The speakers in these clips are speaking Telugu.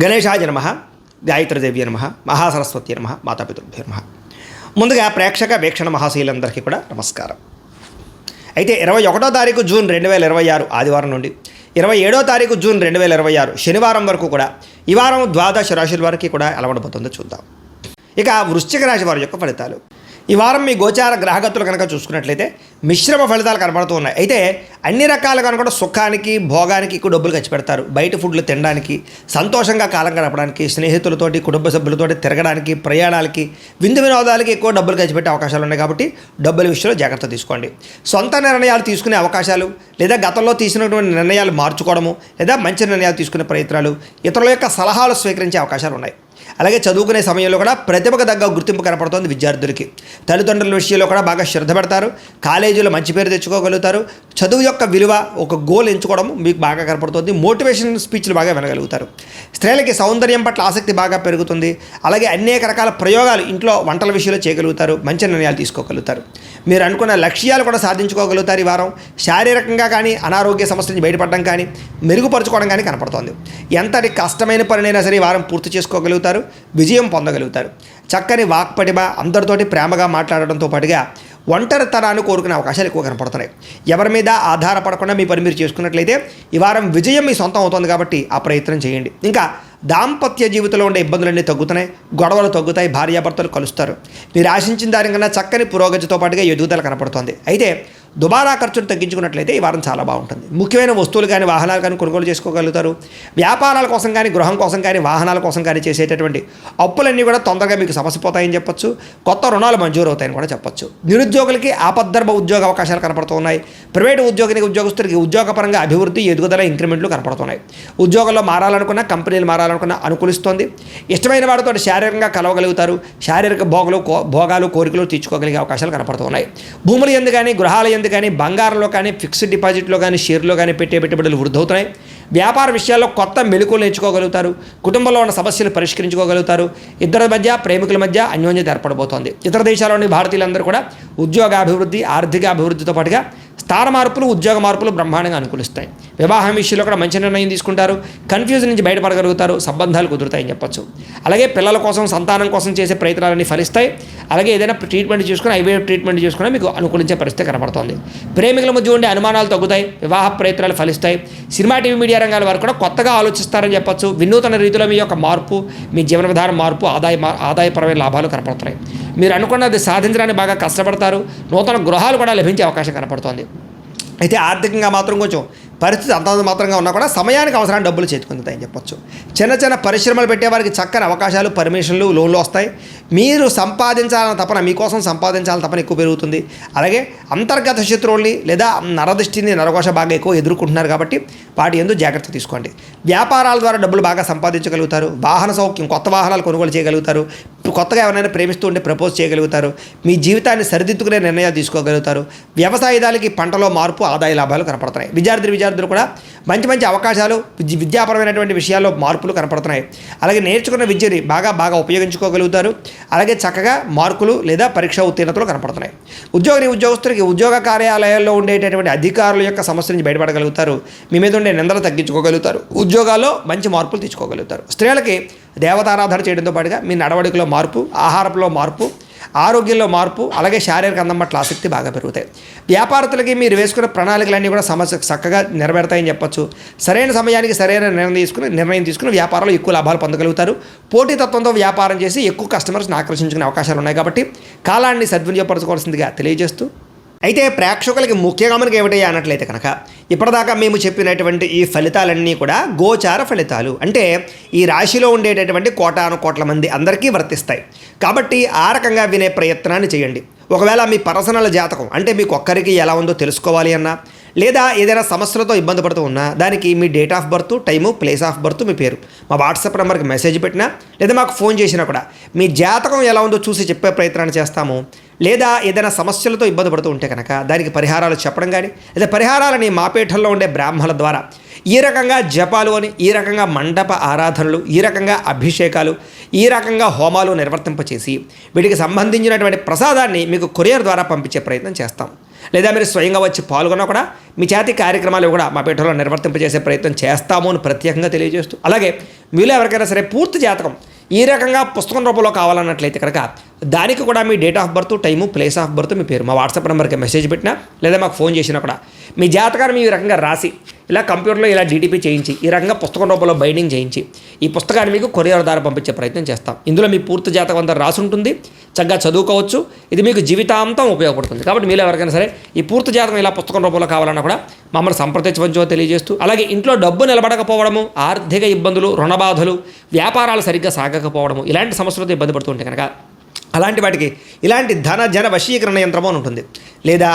గణేశాయ నమః, గాయత్రీదేవ్య నమః, మహాసరస్వతి నమః, మాతాపితృభ్యో నమః. ముందుగా ప్రేక్షక వీక్షణ మహాశీలందరికీ కూడా నమస్కారం. అయితే 21వ తారీఖు జూన్ 2026 ఆదివారం నుండి 27వ తారీఖు జూన్ 2026 శనివారం వరకు కూడా ఈ వారం ద్వాదశ రాశుల వారికి కూడా ఎలా ఉండబోతుందో చూద్దాం. ఇక వృశ్చిక రాశి వారి యొక్క ఫలితాలు. ఈ వారం మీ గోచార గ్రహగతులు కనుక చూసుకున్నట్లయితే మిశ్రమ ఫలితాలు కనబడుతూ ఉన్నాయి. అయితే అన్ని రకాలుగా కూడా సుఖానికి భోగానికి ఎక్కువ డబ్బులు ఖర్చు పెడతారు. బయట ఫుడ్లు తినడానికి, సంతోషంగా కాలం గడపడానికి, స్నేహితులతోటి కుటుంబ సభ్యులతోటి తిరగడానికి, ప్రయాణాలకి, విందు వినోదాలకి ఎక్కువ డబ్బులు ఖర్చు పెట్టే అవకాశాలు ఉన్నాయి. కాబట్టి డబ్బుల విషయంలో జాగ్రత్త తీసుకోండి. సొంత నిర్ణయాలు తీసుకునే అవకాశాలు, లేదా గతంలో తీసినటువంటి నిర్ణయాలు మార్చుకోవడము, లేదా మంచి నిర్ణయాలు తీసుకునే ప్రయత్నాలు, ఇతరుల యొక్క సలహాలు స్వీకరించే అవకాశాలు ఉన్నాయి. అలాగే చదువుకునే సమయంలో కూడా ప్రతిభకు తగ్గ గుర్తింపు కనపడుతుంది విద్యార్థులకి. తల్లిదండ్రుల విషయంలో కూడా బాగా శ్రద్ధ పెడతారు. కాలేజీలో మంచి పేరు తెచ్చుకోగలుగుతారు. చదువు యొక్క విలువ, ఒక గోల్ ఎంచుకోవడం మీకు బాగా కనపడుతుంది. మోటివేషన్ స్పీచ్లు బాగా వినగలుగుతారు. స్త్రీలకి సౌందర్యం పట్ల ఆసక్తి బాగా పెరుగుతుంది. అలాగే అనేక రకాల ప్రయోగాలు ఇంట్లో వంటల విషయంలో చేయగలుగుతారు. మంచి నిర్ణయాలు తీసుకోగలుగుతారు. మీరు అనుకున్న లక్ష్యాలు కూడా సాధించుకోగలుగుతారు. ఈ వారం శారీరకంగా కానీ అనారోగ్య సమస్య నుంచి బయటపడడం కానీ మెరుగుపరచుకోవడం కానీ కనపడుతోంది. ఎంతటి కష్టమైన పనినైనా సరే ఈ వారం పూర్తి చేసుకోగలుగుతారు. విజయం పొందగలుగుతారు. చక్కని వాక్పటిమ, అందరితోటి ప్రేమగా మాట్లాడడంతో పాటుగా ఒంటరితనాన్ని కోరుకునే అవకాశాలు ఎక్కువ కనపడుతున్నాయి. ఎవరి మీద ఆధారపడకుండా మీ పని మీరు చేసుకున్నట్లయితే ఈ వారం విజయం మీ సొంతం అవుతుంది. కాబట్టి ఆ ప్రయత్నం చేయండి. ఇంకా దాంపత్య జీవితంలో ఉండే ఇబ్బందులన్నీ తగ్గుతున్నాయి. గొడవలు తగ్గుతాయి. భార్యాభర్తలు కలుస్తారు. మీరు ఆశించిన దానికన్నా చక్కని పురోగతితో పాటుగా ఎదుగుదల కనపడుతుంది. అయితే దుబారా ఖర్చును తగ్గించుకున్నట్లయితే ఈ వారం చాలా బాగుంటుంది. ముఖ్యమైన వస్తువులు కానీ వాహనాలు కానీ కొనుగోలు చేసుకోగలుగుతారు. వ్యాపారాల కోసం కానీ గృహం కోసం కానీ వాహనాల కోసం కానీ చేసేటటువంటి అప్పులన్నీ కూడా తొందరగా మీకు సమసిపోతాయని చెప్పొచ్చు. కొత్త రుణాలు మంజూరు అవుతాయని కూడా చెప్పొచ్చు. నిరుద్యోగులకి ఆపద్ధర్మ ఉద్యోగ అవకాశాలు కనపడుతున్నాయి. ప్రైవేటు ఉద్యోగస్తులకి ఉద్యోగపరంగా అభివృద్ధి, ఎదుగుదల, ఇంక్రిమెంట్లు కనపడుతున్నాయి. ఉద్యోగంలో మారాలనుకున్న, కంపెనీలు మారాలనుకున్న అనుకూలిస్తోంది. ఇష్టమైన వాడితో శారీరకంగా కలవగలుగుతారు. శారీరక భోగాలు కోరికలు తీర్చుకోగలిగే అవకాశాలు కనపడుతున్నాయి. భూములు ఎందు కానీ గృహాల ఎందు కానీ బంగారంలో కానీ ఫిక్స్డ్ డిపాజిట్లో కానీ షేర్లో కానీ పెట్టే పెట్టుబడులు వృద్ధి అవుతున్నాయి. వ్యాపార విషయాల్లో కొత్త మెలకువలు నేర్చుకోగలుగుతారు. కుటుంబంలో ఉన్న సమస్యలు పరిష్కరించుకోగలుగుతారు. ఇద్దరి మధ్య, ప్రేమికుల మధ్య అన్యోన్యత ఏర్పడబోతోంది. ఇతర దేశాల్లోని భారతీయులందరూ కూడా ఉద్యోగాభివృద్ధి, ఆర్థిక అభివృద్ధితో పాటుగా స్థాన మార్పులు, ఉద్యోగ మార్పులు బ్రహ్మాండంగా అనుకూలిస్తాయి. వివాహం విషయంలో కూడా మంచి నిర్ణయం తీసుకుంటారు. కన్ఫ్యూజన్ నుంచి బయటపడగలుగుతారు. సంబంధాలు కుదురుతాయని చెప్పొచ్చు. అలాగే పిల్లల కోసం, సంతానం కోసం చేసే ప్రయత్నాలన్నీ ఫలిస్తాయి. అలాగే ఏదైనా ట్రీట్మెంట్ చేసుకుని, ఐవీఎఫ్ ట్రీట్మెంట్ చేసుకుని మీకు అనుకూలించే పరిస్థితి కనబడుతుంది. ప్రేమికుల మధ్య ఉండే అనుమానాలు తగ్గుతాయి. వివాహ ప్రయత్నాలు ఫలిస్తాయి. సినిమా, టీవీ, మీడియా రంగాల వారు కూడా కొత్తగా ఆలోచిస్తారని చెప్పొచ్చు. వినూతన రీతిలో మీ యొక్క మార్పు, మీ జీవన విధానం మార్పు, ఆదాయపరమైన లాభాలు కనపడుతున్నాయి. మీరు అనుకున్నది సాధించడానికి బాగా కష్టపడతారు. నూతన గృహాలు కూడా లభించే అవకాశం కనపడుతోంది. అయితే ఆర్థికంగా మాత్రం కొంచెం పరిస్థితి అంతంత మాత్రంగా ఉన్నా కూడా సమయానికి అవసరాన్ని డబ్బులు చేతికొందుతాయని చెప్పొచ్చు. చిన్న చిన్న పరిశ్రమలు పెట్టేవారికి చక్కని అవకాశాలు, పర్మిషన్లు, లోన్లు వస్తాయి. మీరు సంపాదించాలని తపన, మీకోసం సంపాదించాలని తపన ఎక్కువ పెరుగుతుంది. అలాగే అంతర్గత శత్రువుల్ని లేదా నరదృష్టిని, నరఘోష బాగా ఎక్కువ ఎదుర్కొంటున్నారు. కాబట్టి వాటి యందు జాగ్రత్త తీసుకోండి. వ్యాపారాల ద్వారా డబ్బులు బాగా సంపాదించగలుగుతారు. వాహన సౌఖ్యం, కొత్త వాహనాలు కొనుగోలు చేయగలుగుతారు. కొత్తగా ఎవరైనా ప్రేమిస్తూ ఉంటే ప్రపోజ్ చేయగలుగుతారు. మీ జీవితాన్ని సరిదిద్దుకునే నిర్ణయాలు తీసుకోగలుగుతారు. వ్యవసాయదారులకి పంటలో మార్పు, ఆదాయ లాభాలు కనపడుతున్నాయి. విద్యార్థులు కూడా మంచి అవకాశాలు, విద్యాపరమైనటువంటి విషయాల్లో మార్పులు కనపడుతున్నాయి. అలాగే నేర్చుకున్న విద్యని బాగా ఉపయోగించుకోగలుగుతారు. అలాగే చక్కగా మార్కులు లేదా పరీక్ష ఉత్తీర్ణతలు కనపడుతున్నాయి. ఉద్యోగస్తులకి ఉద్యోగ కార్యాలయాల్లో ఉండేటటువంటి అధికారుల యొక్క సమస్య నుంచి బయటపడగలుగుతారు. మీ మీద ఉండే నిందలు తగ్గించుకోగలుగుతారు. ఉద్యోగాల్లో మంచి మార్పులు తెచ్చుకోగలుగుతారు. స్త్రీలకి దేవతారాధన చేయడంతో పాటుగా మీ నడవడికలో మార్పు, ఆహారంలో మార్పు, ఆరోగ్యంలో మార్పు, అలాగే శారీరక అందం పట్ల ఆసక్తి బాగా పెరుగుతాయి. వ్యాపారస్తులకి మీరు వేసుకున్న ప్రణాళికలన్నీ కూడా సమస్య చక్కగా నెరవేరుతాయని చెప్పొచ్చు. సరైన సమయానికి సరైన నిర్ణయం తీసుకుని వ్యాపారంలో ఎక్కువ లాభాలు పొందగలుగుతారు. పోటీతత్వంతో వ్యాపారం చేసి ఎక్కువ కస్టమర్స్ని ఆకర్షించుకునే అవకాశాలు ఉన్నాయి. కాబట్టి కాలాన్ని సద్వినియోగపరచుకోవాల్సిందిగా తెలియజేస్తూ, అయితే ప్రేక్షకులకి ముఖ్యంగా మనకి ఏమిటయ్యా అన్నట్లయితే కనుక ఇప్పటిదాకా మేము చెప్పినటువంటి ఈ ఫలితాలన్నీ కూడా గోచార ఫలితాలు. అంటే ఈ రాశిలో ఉండేటటువంటి కోటాను మంది అందరికీ వర్తిస్తాయి. కాబట్టి ఆ రకంగా వినే ప్రయత్నాన్ని చేయండి. ఒకవేళ మీ పర్సనల్ జాతకం అంటే మీకు ఒక్కరికి ఎలా ఉందో తెలుసుకోవాలి అన్నా, లేదా ఏదైనా సమస్యలతో ఇబ్బంది పడుతూ ఉన్నా దానికి మీ date of birth, time, place of birth, మీ పేరు మా వాట్సాప్ నెంబర్కి మెసేజ్ పెట్టినా లేదా మాకు ఫోన్ చేసినా కూడా మీ జాతకం ఎలా ఉందో చూసి చెప్పే ప్రయత్నాన్ని చేస్తాము. లేదా ఏదైనా సమస్యలతో ఇబ్బంది పడుతూ ఉంటే కనుక దానికి పరిహారాలు చెప్పడం కానీ, లేదా పరిహారాలని మా పీఠంలో ఉండే బ్రాహ్మణుల ద్వారా ఈ రకంగా జపాలు అని, ఈ రకంగా మండప ఆరాధనలు, ఈ రకంగా అభిషేకాలు, ఈ రకంగా హోమాలు నిర్వర్తింపచేసి వీటికి సంబంధించినటువంటి ప్రసాదాన్ని మీకు కొరియర్ ద్వారా పంపించే ప్రయత్నం చేస్తాం. లేదా మీరు స్వయంగా వచ్చి పాల్గొన్నా కూడా మీ చేతి కార్యక్రమాలు కూడా మా పీఠంలో నిర్వర్తింపజేసే ప్రయత్నం చేస్తాము అని ప్రత్యేకంగా తెలియజేస్తూ, అలాగే మీలో ఎవరికైనా సరే పూర్తి జాతకం ఈ రకంగా పుస్తకం రూపంలో కావాలన్నట్లయితే కనుక దానికి కూడా మీ date of birth, time, place of birth, మీ పేరు మా వాట్సాప్ నెంబర్కి మెసేజ్ పెట్టినా లేదా మాకు ఫోన్ చేసినా కూడా మీ జాతకాన్ని ఈ రకంగా రాసి ఇలా కంప్యూటర్లో ఇలా డీటీపీ చేయించి ఈ రకంగా పుస్తకం రూపంలో బైండింగ్ చేయించి ఈ పుస్తకాన్ని మీకు కొరియర్ ద్వారా పంపించే ప్రయత్నం చేస్తాం. ఇందులో మీ పూర్తి జాతకం అంతా రాసి ఉంటుంది, చక్కగా చదువుకోవచ్చు. ఇది మీకు జీవితాంతం ఉపయోగపడుతుంది. కాబట్టి మీరు ఎవరికైనా సరే ఈ పూర్తి జాతకం ఇలా పుస్తకం రూపంలో కావాలన్నా కూడా మమ్మల్ని సంప్రదించవచ్చో తెలియజేస్తూ, అలాగే ఇంట్లో డబ్బు నిలబడకపోవడము, ఆర్థిక ఇబ్బందులు, రుణబాధలు, వ్యాపారాలు సరిగ్గా సాగకపోవడము, ఇలాంటి సమస్యలతో ఇబ్బంది పడుతుంటే కనుక అలాంటి వాటికి ఇలాంటి ధన జన వశీకరణ యంత్రము అని ఉంటుంది. లేదా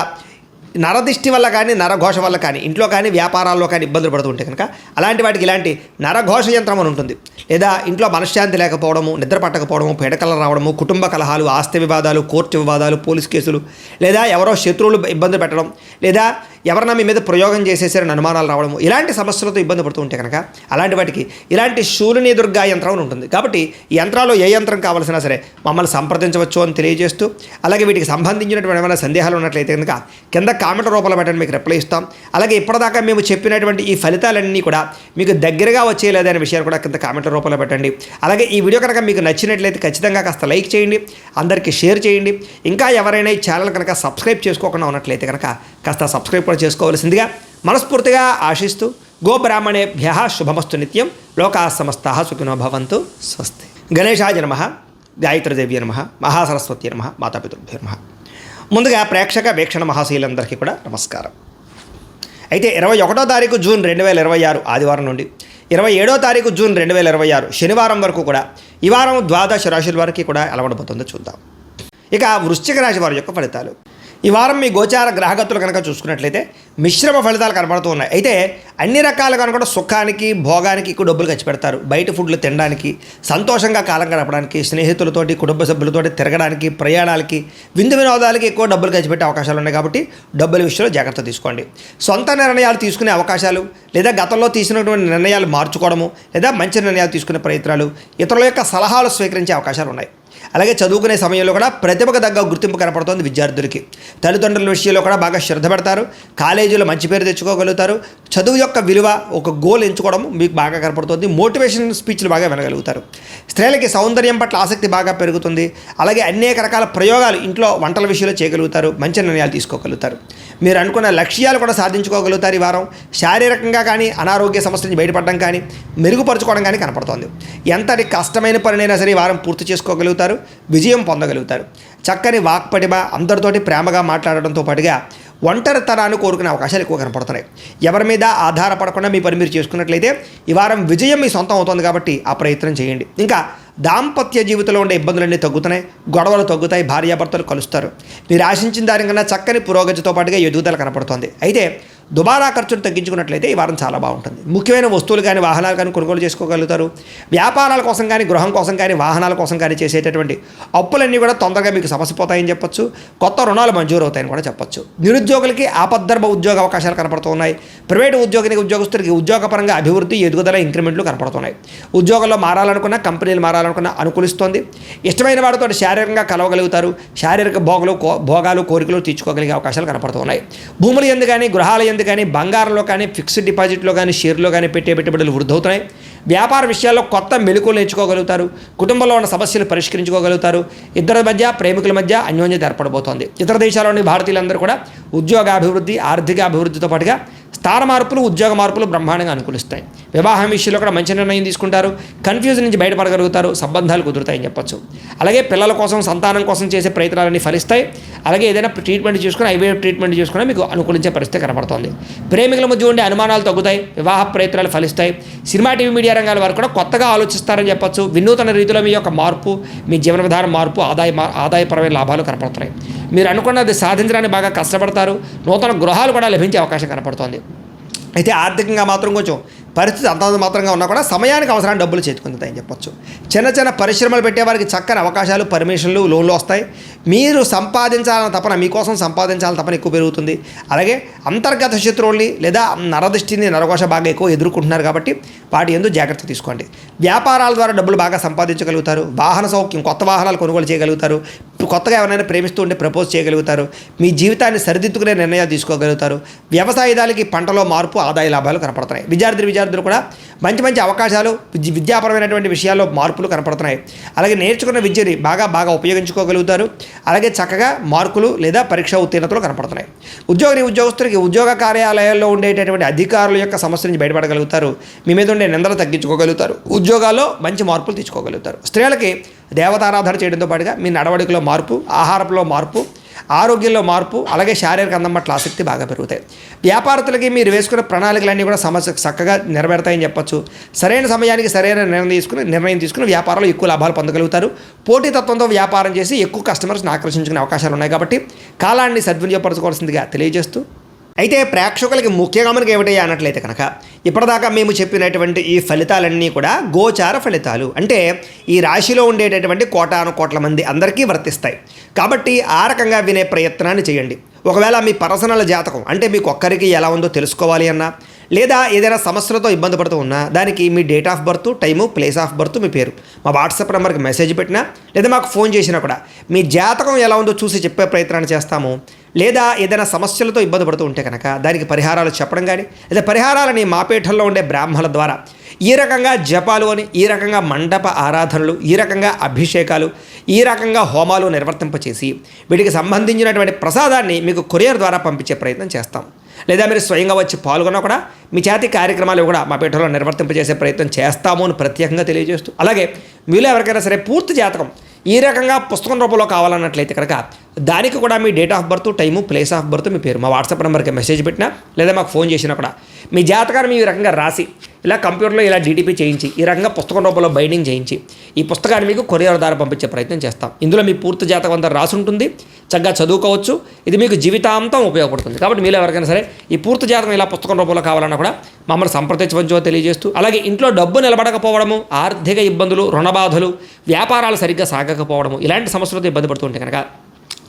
నరదిష్టి వల్ల కానీ, నరఘోష వల్ల కానీ, ఇంట్లో కానీ వ్యాపారాల్లో కానీ ఇబ్బందులు పడుతుంటే కనుక అలాంటి వాటికి ఇలాంటి నరఘోష యంత్రం అని ఉంటుంది. లేదా ఇంట్లో మనశ్శాంతి లేకపోవడము, నిద్ర పట్టకపోవడము, పీడకలు రావడము, కుటుంబ కలహాలు, ఆస్తి వివాదాలు, కోర్టు వివాదాలు, పోలీస్ కేసులు, లేదా ఎవరో శత్రువులు ఇబ్బంది పెట్టడం, లేదా ఎవరన్నా మీ మీద ప్రయోగం చేసేసారని అనుమానాలు రావడము, ఇలాంటి సమస్యలతో ఇబ్బంది పడుతూ ఉంటే కనుక అలాంటి వాటికి ఇలాంటి శూలిని దుర్గా యంత్రం ఉంటుంది. కాబట్టి ఈ యంత్రాల్లో ఏ యంత్రం కావాల్సినా సరే మమ్మల్ని సంప్రదించవచ్చు అని తెలియజేస్తూ, అలాగే వీటికి సంబంధించినటువంటి ఏమైనా సందేహాలు ఉన్నట్లయితే కనుక కింద కామెంట్ రూపంలో పెట్టండి, మీకు రిప్లై ఇస్తాం. అలాగే ఇప్పటిదాకా మేము చెప్పినటువంటి ఈ ఫలితాలన్నీ కూడా మీకు దగ్గరగా వచ్చేయలేదనే విషయాలు కూడా కింద కామెంట్ రూపంలో పెట్టండి. అలాగే ఈ వీడియో కనుక మీకు నచ్చినట్లయితే ఖచ్చితంగా కాస్త లైక్ చేయండి, అందరికీ షేర్ చేయండి. ఇంకా ఎవరైనా ఈ ఛానల్ కనుక సబ్స్క్రైబ్ చేసుకోకుండా ఉన్నట్లయితే కనుక కాస్త సబ్స్క్రైబ్ కూడా చేసుకోవాల్సిందిగా మనస్ఫూర్తిగా ఆశిస్తూ, గోబ్రాహ్మణేభ్యః శుభమస్తు నిత్యం, లోకాః సమస్తాః సుఖినో భవంతు. స్వస్తి. గణేశాయ నమః, గాయత్రీదేవ్యై నమః, మహాసరస్వత్యై నమః, మాతాపితృభ్యో నమః. ముందుగా ప్రేక్షక వీక్షణ మహాశీలందరికీ కూడా నమస్కారం. అయితే 21వ తారీఖు జూన్ 2026 ఆదివారం నుండి 27వ తారీఖు జూన్ 2026 శనివారం వరకు కూడా ఈ వారం ద్వాదశ రాశుల వారికి కూడా ఎలా ఉండబోతుందో చూద్దాం. ఇక వృశ్చిక రాశి వారి యొక్క ఫలితాలు. ఈ వారం మీ గోచార గ్రహగతులు కనుక చూసుకున్నట్లయితే మిశ్రమ ఫలితాలు కనబడుతూ ఉన్నాయి. అయితే అన్ని రకాలుగా కూడా సుఖానికి, భోగానికి ఎక్కువ డబ్బులు ఖర్చు పెడతారు. బయట ఫుడ్లు తినడానికి, సంతోషంగా కాలం గడపడానికి, స్నేహితులతోటి, కుటుంబ సభ్యులతోటి తిరగడానికి, ప్రయాణాలకి, విందు వినోదాలకి ఎక్కువ డబ్బులు ఖర్చు పెట్టే అవకాశాలు ఉన్నాయి. కాబట్టి డబ్బుల విషయంలో జాగ్రత్త తీసుకోండి. సొంత నిర్ణయాలు తీసుకునే అవకాశాలు, లేదా గతంలో తీసుకున్నటువంటి నిర్ణయాలు మార్చుకోవడము, లేదా మంచి నిర్ణయాలు తీసుకునే ప్రయత్నాలు, ఇతరుల యొక్క సలహాలు స్వీకరించే అవకాశాలు ఉన్నాయి. అలాగే చదువుకునే సమయంలో కూడా ప్రతిభకు తగ్గ గుర్తింపు కనపడుతుంది విద్యార్థులకి. తల్లిదండ్రుల విషయంలో కూడా బాగా శ్రద్ధ పెడతారు. కాలేజీలో మంచి పేరు తెచ్చుకోగలుగుతారు. చదువు యొక్క విలువ, ఒక గోల్ ఎంచుకోవడం మీకు బాగా కనపడుతుంది. మోటివేషన్ స్పీచ్లు బాగా వినగలుగుతారు. స్త్రీలకి సౌందర్యం పట్ల ఆసక్తి బాగా పెరుగుతుంది. అలాగే అనేక రకాల ప్రయోగాలు ఇంట్లో వంటల విషయంలో చేయగలుగుతారు. మంచి నిర్ణయాలు తీసుకోగలుగుతారు. మీరు అనుకున్న లక్ష్యాలు కూడా సాధించుకోగలుగుతారు. ఈ వారం శారీరకంగా కానీ, అనారోగ్య సమస్య నుంచి బయటపడడం కానీ, మెరుగుపరచుకోవడం కానీ కనపడుతోంది. ఎంతటి కష్టమైన పనినైనా సరే ఈ వారం పూర్తి చేసుకోగలుగుతారు. విజయం పొందగలుగుతారు. చక్కని వాక్పటిమ, అందరితోటి ప్రేమగా మాట్లాడడంతో పాటుగా ఒంటరితనాన్ని కోరుకునే అవకాశాలు ఎక్కువ కనపడుతున్నాయి. ఎవరి మీద ఆధారపడకుండా మీ పని మీరు చేసుకున్నట్లయితే ఈ వారం విజయం మీ సొంతం అవుతుంది. కాబట్టి ఆ ప్రయత్నం చేయండి. ఇంకా దాంపత్య జీవితంలో ఉండే ఇబ్బందులన్నీ తగ్గుతున్నాయి. గొడవలు తగ్గుతాయి. భార్యాభర్తలు కలుస్తారు. మీరు ఆశించిన దానికన్నా చక్కని పురోగతితో పాటుగా ఎదుగుదల కనపడుతోంది. అయితే దుబారా ఖర్చును తగ్గించుకున్నట్లయితే ఈ వారం చాలా బాగుంటుంది. ముఖ్యమైన వస్తువులు కానీ, వాహనాలు కానీ కొనుగోలు చేసుకోగలుగుతారు. వ్యాపారాల కోసం కానీ, గృహం కోసం కానీ, వాహనాల కోసం కానీ చేసేటటువంటి అప్పులన్నీ కూడా తొందరగా మీకు సమసిపోతాయని చెప్పొచ్చు. కొత్త రుణాలు మంజూరు అవుతాయని కూడా చెప్పొచ్చు. నిరుద్యోగులకి ఆపద్ధర్మ ఉద్యోగ అవకాశాలు కనపడుతున్నాయి. ప్రైవేటు ఉద్యోగస్తులకి ఉద్యోగపరంగా అభివృద్ధి, ఎదుగుదల, ఇంక్రిమెంట్లు కనపడుతున్నాయి. ఉద్యోగంలో మారాలనుకున్న, కంపెనీలు మారాలనుకున్న అనుకూలిస్తోంది. ఇష్టమైన వారితో శారీరకంగా కలవగలుగుతారు. శారీరక భోగాలు, కోరికలు తీర్చుకోగలిగే అవకాశాలు కనపడుతున్నాయి. భూములు ఎందు కానీ, గృహాల ఎందు కానీ, బంగారంలో కానీ, ఫిక్స్డ్ డిపాజిట్లో కానీ, షేర్లో కానీ పెట్టే పెట్టుబడులు వృద్ధవుతున్నాయి. వ్యాపార విషయాల్లో కొత్త మెలకువలు నేర్చుకోగలుగుతారు. కుటుంబంలో ఉన్న సమస్యలు పరిష్కరించుకోగలుగుతారు. ఇద్దరి మధ్య, ప్రేమికుల మధ్య అన్యోన్యత ఏర్పడబోతోంది. ఇతర దేశాల్లోని భారతీయులందరూ కూడా ఉద్యోగాభివృద్ధి, ఆర్థిక అభివృద్ధితో పాటుగా స్థాన మార్పులు, ఉద్యోగ మార్పులు బ్రహ్మాండంగా అనుకూలిస్తాయి. వివాహం విషయంలో కూడా మంచి నిర్ణయం తీసుకుంటారు. కన్ఫ్యూజన్ నుంచి బయటపడగలుగుతారు. సంబంధాలు కుదురుతాయని చెప్పొచ్చు. అలాగే పిల్లల కోసం, సంతానం కోసం చేసే ప్రయత్నాలన్నీ ఫలిస్తాయి. అలాగే ఏదైనా ట్రీట్మెంట్ చేసుకుని, ఐవీఎఫ్ ట్రీట్మెంట్ చేసుకుని మీకు అనుకూలించే పరిస్థితి కనబడుతుంది. ప్రేమికుల మధ్య ఉండే అనుమానాలు తగ్గుతాయి. వివాహ ప్రయత్నాలు ఫలిస్తాయి. సినిమా, టీవీ, మీడియా రంగాల వారు కూడా కొత్తగా ఆలోచిస్తారని చెప్పొచ్చు. వినూతన రీతిలో మీ యొక్క మార్పు, మీ జీవన విధానం మార్పు, ఆదాయపరమైన లాభాలు కనపడుతున్నాయి. మీరు అనుకున్నది సాధించడానికి బాగా కష్టపడతారు. నూతన గృహాలు కూడా లభించే అవకాశం కనపడుతోంది. అయితే ఆర్థికంగా మాత్రం కొంచెం పరిస్థితి అంతంత మాత్రంగా ఉన్నా కూడా సమయానికి అవసరాన్ని డబ్బులు చేతికొందుతాయని చెప్పొచ్చు. చిన్న చిన్న పరిశ్రమలు పెట్టేవారికి చక్కని అవకాశాలు, పర్మిషన్లు, లోన్లు వస్తాయి. మీరు సంపాదించాలని తపన, మీకోసం సంపాదించాలని తపన ఎక్కువ పెరుగుతుంది. అలాగే అంతర్గత శత్రువుల్ని లేదా నరదృష్టిని, నరఘోష బాగా ఎక్కువ ఎదుర్కొంటున్నారు కాబట్టి వాటి యందు జాగ్రత్త తీసుకోండి. వ్యాపారాల ద్వారా డబ్బులు బాగా సంపాదించగలుగుతారు. వాహన సౌఖ్యం, కొత్త వాహనాలు కొనుగోలు చేయగలుగుతారు. కొత్తగా ఎవరైనా ప్రేమిస్తూ ఉంటే ప్రపోజ్ చేయగలుగుతారు. మీ జీవితాన్ని సరిదిద్దుకునే నిర్ణయాలు తీసుకోగలుగుతారు. వ్యవసాయదారులకి పంటలో మార్పు, ఆదాయ లాభాలు కనపడుతున్నాయి. విద్యార్థులు కూడా మంచి మంచి అవకాశాలు, విద్యాపరమైనటువంటి విషయాల్లో మార్పులు కనపడుతున్నాయి. అలాగే నేర్చుకున్న విద్యని బాగా ఉపయోగించుకోగలుగుతారు. అలాగే చక్కగా మార్కులు లేదా పరీక్ష ఉత్తీర్ణతలు కనపడుతున్నాయి. ఉద్యోగస్తులకి ఉద్యోగ కార్యాలయాల్లో ఉండేటటువంటి అధికారుల యొక్క సమస్య నుంచి బయటపడగలుగుతారు. మీ మీద ఉండే నిందలు తగ్గించుకోగలుగుతారు. ఉద్యోగాల్లో మంచి మార్పులు తెచ్చుకోగలుగుతారు. స్త్రీలకి దేవతారాధన చేయడంతో పాటుగా మీ నడవడికలో మార్పు, ఆహారంలో మార్పు, ఆరోగ్యంలో మార్పు, అలాగే శారీరక అందం పట్ల ఆసక్తి బాగా పెరుగుతాయి. వ్యాపారస్తులకి మీరు వేసుకున్న ప్రణాళికలన్నీ కూడా సమస్య చక్కగా నెరవేరుతాయని చెప్పొచ్చు. సరైన సమయానికి సరైన నిర్ణయం తీసుకుని వ్యాపారంలో ఎక్కువ లాభాలు పొందగలుగుతారు. పోటీతత్వంతో వ్యాపారం చేసి ఎక్కువ కస్టమర్స్ని ఆకర్షించుకునే అవకాశాలు ఉన్నాయి కాబట్టి కాలాన్ని సద్వినియోగపరచుకోవాల్సిందిగా తెలియజేస్తూ, అయితే ప్రేక్షకులకి ముఖ్యంగా మనకి ఏమిటయ్యా అన్నట్లయితే కనుక ఇప్పటిదాకా మేము చెప్పినటువంటి ఈ ఫలితాలన్నీ కూడా గోచార ఫలితాలు, అంటే ఈ రాశిలో ఉండేటటువంటి కోటాను మంది అందరికీ వర్తిస్తాయి. కాబట్టి ఆ రకంగా వినే ప్రయత్నాన్ని చేయండి. ఒకవేళ మీ పర్సనల్ జాతకం అంటే మీకు ఒక్కరికి ఎలా ఉందో తెలుసుకోవాలి అన్నా, లేదా ఏదైనా సమస్యలతో ఇబ్బంది పడుతూ ఉన్నా దానికి మీ date of birth, time, place of birth, మీ పేరు మా వాట్సాప్ నెంబర్కి మెసేజ్ పెట్టినా లేదా మాకు ఫోన్ చేసినా కూడా మీ జాతకం ఎలా ఉందో చూసి చెప్పే ప్రయత్నాన్ని చేస్తాము. లేదా ఏదైనా సమస్యలతో ఇబ్బంది పడుతూ ఉంటే కనుక దానికి పరిహారాలు చెప్పడం కానీ, లేదా పరిహారాలని మా పీఠంలో ఉండే బ్రాహ్మణుల ద్వారా ఈ రకంగా జపాలు అని, ఈ రకంగా మండప ఆరాధనలు, ఈ రకంగా అభిషేకాలు, ఈ రకంగా హోమాలు నిర్వర్తింపచేసి వీటికి సంబంధించినటువంటి ప్రసాదాన్ని మీకు కొరియర్ ద్వారా పంపించే ప్రయత్నం చేస్తాం. లేదా మీరు స్వయంగా వచ్చి పాల్గొన్నా కూడా మీ చేతి కార్యక్రమాలు కూడా మా పీఠంలో నిర్వర్తింపజేసే ప్రయత్నం చేస్తాము అని ప్రత్యేకంగా తెలియజేస్తూ, అలాగే మీలో ఎవరికైనా సరే పూర్తి జాతకం ఈ రకంగా పుస్తకం రూపంలో కావాలన్నట్లయితే కనుక దానికి కూడా మీ date of birth, time, place of birth, మీ పేరు మా వాట్సాప్ నెంబర్కి మెసేజ్ పెట్టినా లేదా మాకు ఫోన్ చేసినా కూడా మీ జాతకాన్ని ఈ రకంగా రాసి ఇలా కంప్యూటర్లో ఇలా డీటీపీ చేయించి ఈ రకంగా పుస్తకం రూపంలో బైండింగ్ చేయించి ఈ పుస్తకాన్ని మీకు కొరియర్ ద్వారా పంపించే ప్రయత్నం చేస్తాం. ఇందులో మీ పూర్తి జాతకం అంతా రాసి ఉంటుంది. చక్కగా చదువుకోవచ్చు. ఇది మీకు జీవితాంతం ఉపయోగపడుతుంది. కాబట్టి మీరు ఎవరికైనా సరే ఈ పూర్తి జాతకం ఇలా పుస్తకం రూపంలో కావాలన్నా కూడా మమ్మల్ని సంప్రదించవచ్చో తెలియజేస్తూ, అలాగే ఇంట్లో డబ్బు నిలబడకపోవడము, ఆర్థిక ఇబ్బందులు, రుణబాధలు, వ్యాపారాలు సరిగ్గా సాగకపోవడము, ఇలాంటి సమస్యలతో ఇబ్బంది పడుతుంటే కనుక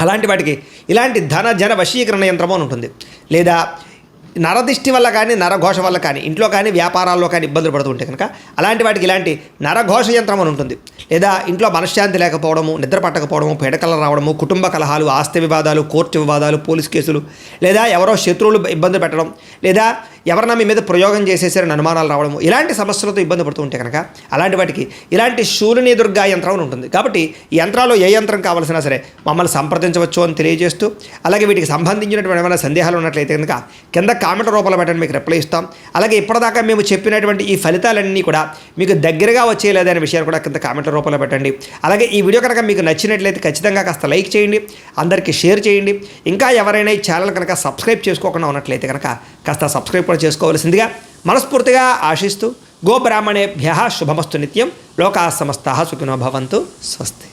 అలాంటి వాటికి ఇలాంటి ధన జన వశీకరణ యంత్రము అని ఉంటుంది. లేదా నరదిష్టి వల్ల కానీ, నరఘోష వల్ల కానీ, ఇంట్లో కానీ వ్యాపారాల్లో కానీ ఇబ్బందులు పడుతుంటే కనుక అలాంటి వాటికి ఇలాంటి నరఘోష యంత్రం అని ఉంటుంది. లేదా ఇంట్లో మనశ్శాంతి లేకపోవడము, నిద్ర పట్టకపోవడము, పీడకలు రావడము, కుటుంబ కలహాలు, ఆస్తి వివాదాలు, కోర్టు వివాదాలు, పోలీస్ కేసులు, లేదా ఎవరో శత్రువులు ఇబ్బంది పెట్టడం, లేదా ఎవరన్నా మీ మీద ప్రయోగం చేసేసారని అనుమానాలు రావడము, ఇలాంటి సమస్యలతో ఇబ్బంది పడుతూ ఉంటే కనుక అలాంటి వాటికి ఇలాంటి శూలిని దుర్గా యంత్రం ఉంటుంది. కాబట్టి ఈ యంత్రాల్లో ఏ యంత్రం కావాల్సినా సరే మమ్మల్ని సంప్రదించవచ్చు అని తెలియజేస్తూ, అలాగే వీటికి సంబంధించినటువంటి ఏమైనా సందేహాలు ఉన్నట్లయితే కనుక కింద కామెంట్ రూపంలో పెట్టండి, మీకు రిప్లై ఇస్తాం. అలాగే ఇప్పటిదాకా మేము చెప్పినటువంటి ఈ ఫలితాలన్నీ కూడా మీకు దగ్గరగా వచ్చేలేదనే విషయాలు కూడా కింద కామెంట్ రూపంలో పెట్టండి. అలాగే ఈ వీడియో కనుక మీకు నచ్చినట్లయితే ఖచ్చితంగా కాస్త లైక్ చేయండి, అందరికీ షేర్ చేయండి. ఇంకా ఎవరైనా ఈ ఛానల్ కనుక సబ్స్క్రైబ్ చేసుకోకుండా ఉన్నట్లయితే కనుక కాస్త సబ్స్క్రైబ్ కూడా చేసుకోవాల్సిందిగా మనస్ఫూర్తిగా ఆశిస్తూ, గోబ్రాహ్మణేభ్యః శుభమస్తు నిత్యం, లోకాః సమస్తాః సుఖినో భవంతు. స్వస్తి.